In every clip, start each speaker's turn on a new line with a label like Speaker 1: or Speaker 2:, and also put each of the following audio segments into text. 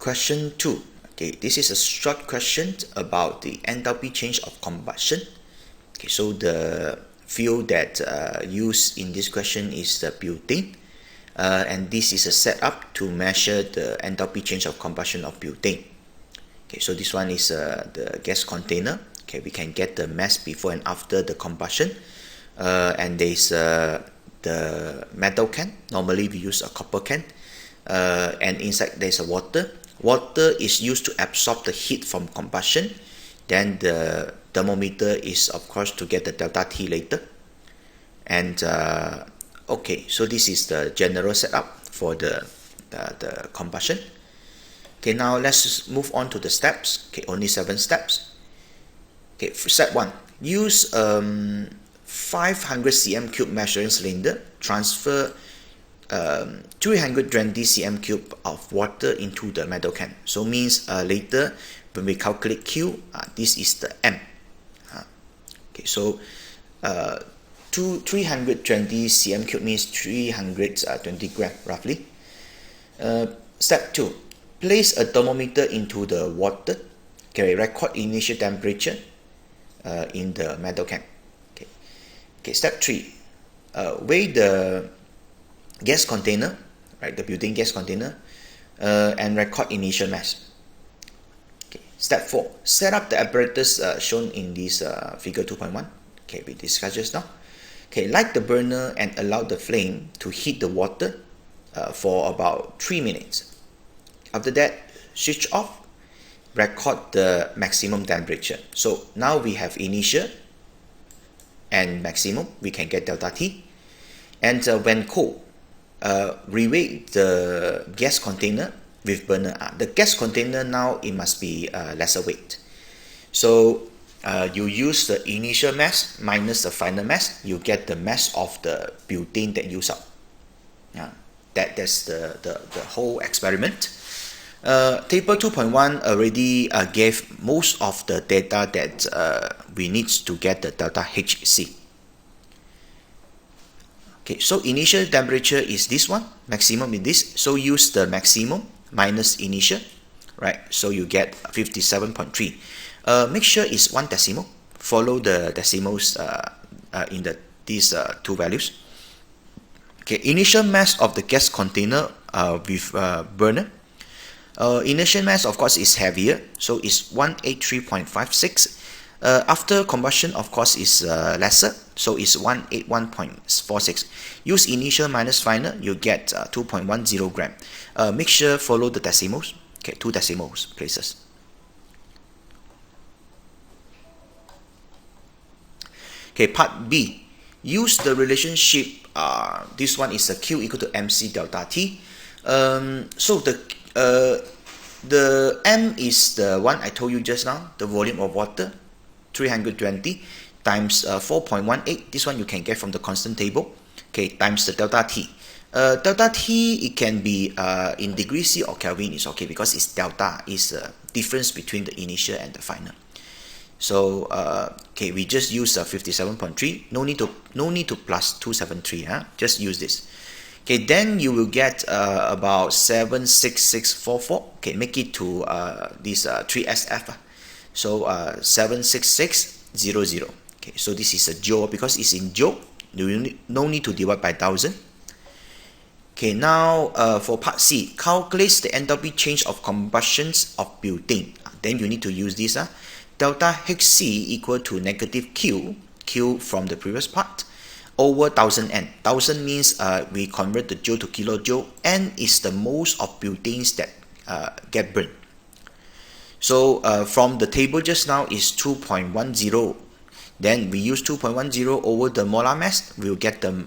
Speaker 1: Question 2. Okay, this is a short question about the enthalpy change of combustion. Okay, so the fuel that used in this question is the butane, and this is a setup to measure the enthalpy change of combustion of butane. Okay, so this one is the gas container. Okay, we can get the mass before and after the combustion, and there's the metal can. Normally we use a copper can, and inside there's a water. Water is used to absorb the heat from combustion. Then the thermometer is of course to get the delta T later. And okay, so this is the general setup for the combustion. Okay, now let's move on to the steps. Okay, only 7 steps. Okay, for step 1, use 500 cm3 measuring cylinder, transfer 320 cm3 of water into the metal can. So means later when we calculate Q, this is the M. Okay, so 320 cm3 means 320 gram roughly. Step 2, place a thermometer into the water. Okay, record initial temperature in the metal can. Okay, step 3, weigh the gas container, right, the butane gas container, and record initial mass. Okay, step 4, set up the apparatus shown in this figure 2.1. Okay, we discussed just now. Okay, light the burner and allow the flame to heat the water for about 3 minutes. After that, switch off, record the maximum temperature. So now we have initial and maximum, we can get delta T. And when cold, reweigh the gas container with burner. The gas container now it must be lesser weight. So you use the initial mass minus the final mass, you get the mass of the butane that you use up. That's the whole experiment. Table 2.1 already gave most of the data that we need to get the delta HC. Okay, so initial temperature is this one, maximum is this. So use the maximum minus initial, right? So you get 57.3. Make sure it's 1 decimal. Follow the decimals in these 2 values. Okay, initial mass of the gas container with burner. Initial mass of course is heavier, so it's 183.56. After combustion of course is lesser, so it's 181.46. Use initial minus final, you get 2.10 gram. Make sure follow the decimals. Okay, 2 decimals places. Okay, part B. Use the relationship. This one is a Q equal to MC delta T. So the M is the one I told you just now, the volume of water, 320 times 4.18. This one you can get from the constant table. Okay, times the delta T. Delta T, it can be in degrees C or Kelvin is okay because it's delta, is the difference between the initial and the final. So okay, we just use 57.3. No need to plus 273. Just use this. Okay, then you will get about 76644. Okay, make it to this 3SF. So 76600. Okay, so this is a joule because it's in joule. No need to divide by 1000. Okay, now for part C, calculate the enthalpy change of combustions of butane. Then you need to use this. Delta HC equal to negative Q from the previous part, over 1000 N. 1000 means we convert the joule to kilojoule. N is the most of butanes that get burned. So from the table just now is 2.10. Then we use 2.10 over the molar mass. We'll get the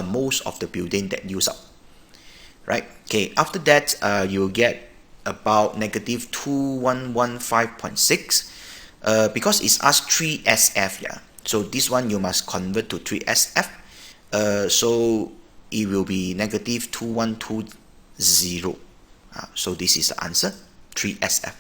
Speaker 1: most of the butane that used up. Right? Okay. After that, you'll get about negative 2115.6. Because it's asked 3SF. Yeah. So this one you must convert to 3SF. So it will be negative 2120. So this is the answer, 3SF.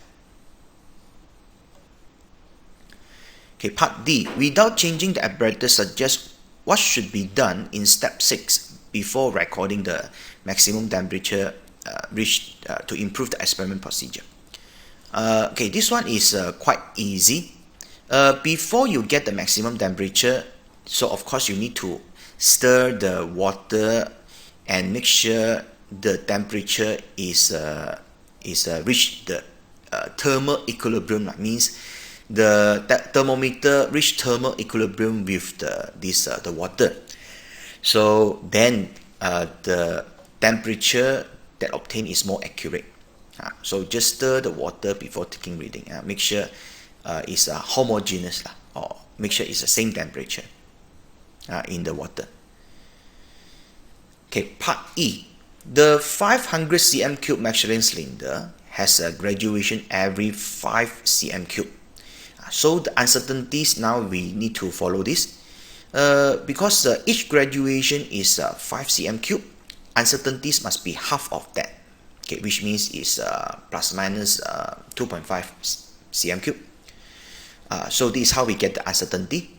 Speaker 1: Okay, part D. Without changing the apparatus, suggest what should be done in step 6 before recording the maximum temperature to improve the experiment procedure. Okay, this one is quite easy. Before you get the maximum temperature, so of course you need to stir the water and make sure the temperature is reach the thermal equilibrium. That means the thermometer reach thermal equilibrium with the water. So then the temperature that obtained is more accurate. So just stir the water before taking reading. Make sure it's homogeneous, or make sure it's the same temperature in the water. Okay, part E. The 500 cm3 measuring cylinder has a graduation every 5 cm3. So the uncertainties, now we need to follow this. Because each graduation is 5 cm3, uncertainties must be half of that. Okay, which means is plus minus 2.5 cm3. So this is how we get the uncertainty.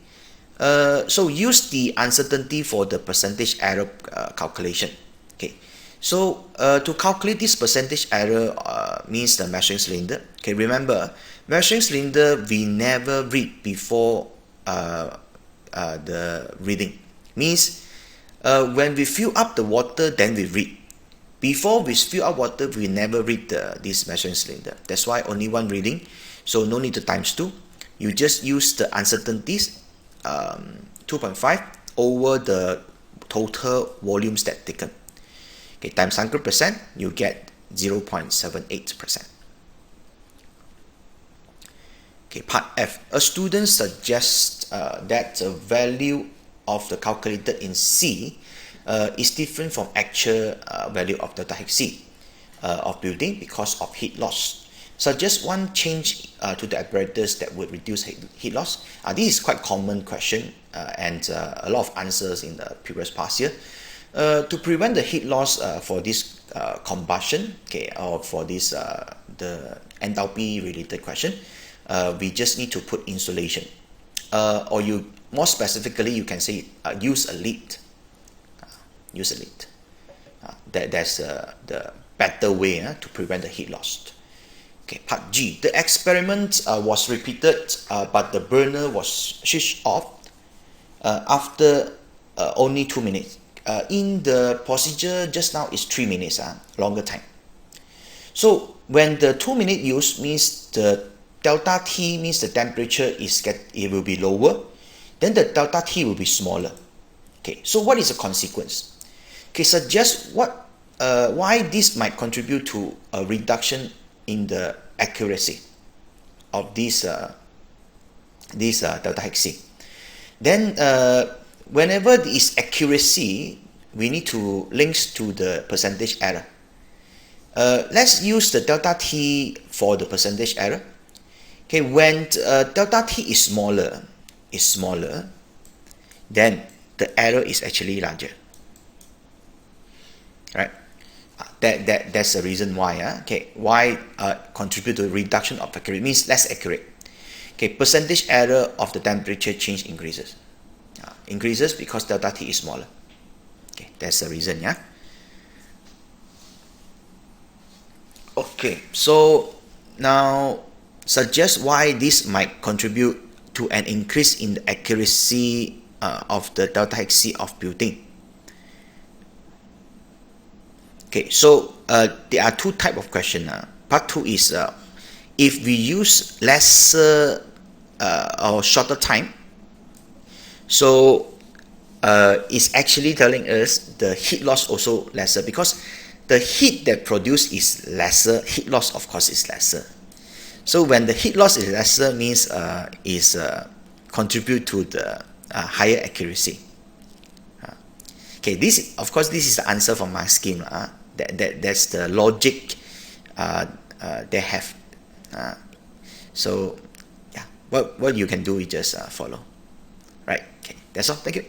Speaker 1: So use the uncertainty for the percentage error calculation. Okay, so to calculate this percentage error means the measuring cylinder. Okay, remember, measuring cylinder we never read before the reading. Means when we fill up the water, then we read. Before we fill up water, we never read this measuring cylinder. That's why only one reading. So no need to times 2. You just use the uncertainties, 2.5 over the total volumes that taken. Okay, times 100%, you get 0.78%. Okay, part F. A student suggests that the value of the calculated in C is different from actual value of delta H C of building because of heat loss. Suggest one change to the apparatus that would reduce heat loss. This is quite common question and a lot of answers in the previous past year. To prevent the heat loss for this combustion, okay, or for this the enthalpy related question, we just need to put insulation, or you more specifically you can say use a lid. Use a lid. That's the better way to prevent the heat loss. Okay, part G. The experiment was repeated, but the burner was switched off after only 2 minutes. In the procedure just now is 3 minutes, longer time. So when the 2 minute use means the delta T means the temperature it will be lower, then the delta T will be smaller. Okay, so what is the consequence? Okay, suggest why this might contribute to a reduction in the accuracy of this delta H C. Then whenever there is accuracy, we need to links to the percentage error. Let's use the delta T for the percentage error. Okay, when delta T is smaller, then the error is actually larger. Right? That's the reason why. Okay, why contribute to reduction of accuracy means less accurate. Okay, percentage error of the temperature change increases. Increases because delta T is smaller. Okay, that's the reason. Yeah. Okay, so now suggest why this might contribute to an increase in the accuracy of the delta H C of building. Okay, so there are two type of question. Part 2 is if we use lesser or shorter time, so it's actually telling us the heat loss also lesser because the heat that produced is lesser, heat loss of course is lesser. So when the heat loss is lesser means contribute to the higher accuracy. Okay, this of course this is the answer from my scheme. That's the logic they have. So yeah, what you can do is just follow. Right. Okay, that's all. Thank you.